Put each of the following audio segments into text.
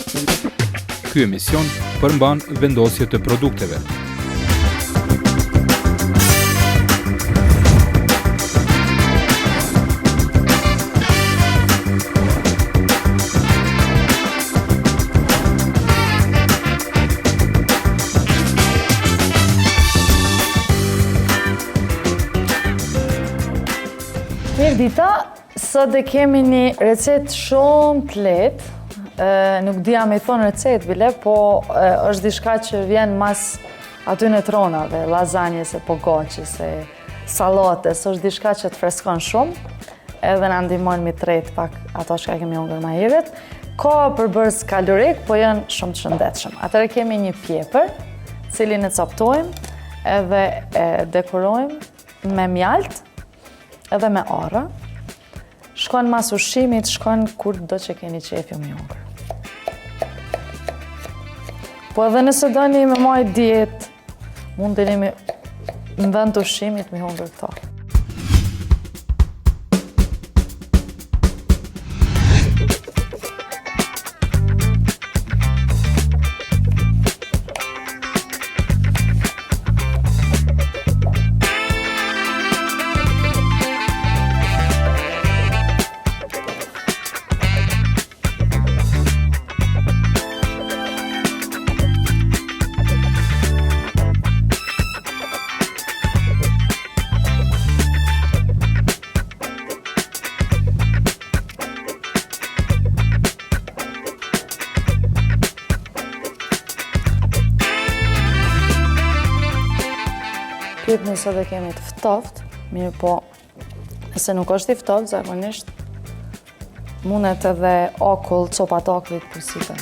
Ky emision përmban vendosje të produkteve. Mirë dita, sot e kemi një recet shumë të lehtë. Nuk dija me i thonë recet bile, po është diçka që vjen mas aty në tronave, lazanjes e pogoqës, e salates, është diçka që të freskon shumë, edhe na ndihmon mi tret pak ato që kemi hongër ma herët. Ka përbërës kalorik, po janë shumë të shëndetshëm. Atëherë kemi një pjepër, cilin e coptojmë, edhe e dekorojmë me mjalt, edhe me arra. Shkon mas ushqimit, shkon kur do që keni qefjo me hongër. Po edhe nëse doni me majt dietë, mund të jeni në vend të ushqimit me hongër këto. Pyet nëse dhe kemi të ftoft, mirë po, nëse nuk është i ftoft, zakonisht, mundet edhe akull, copat akullit përsipën.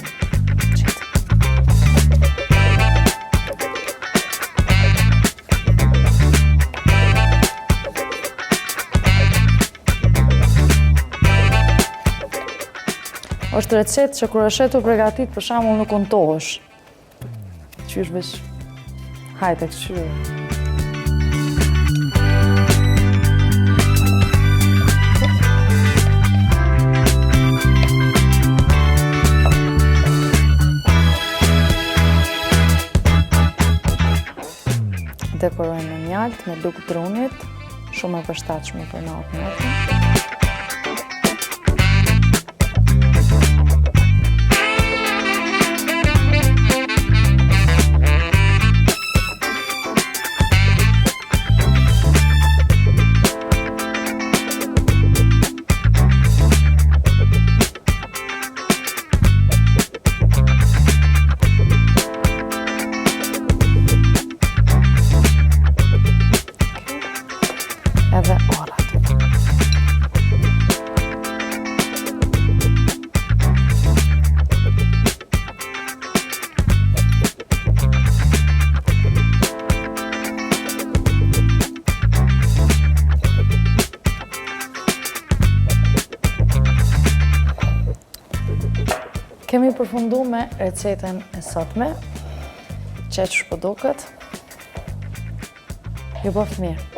Është recet që kur është e pregatit, për shembull nuk untohesh. Qysh veç, hajde këshyre. Dekorojmë me mjalt, me luk drunit, shumë e përshtatshme për natën. Edhe orat. Kemi përfundu me recetën e sotme, që shpo duket. Ju bëft mirë.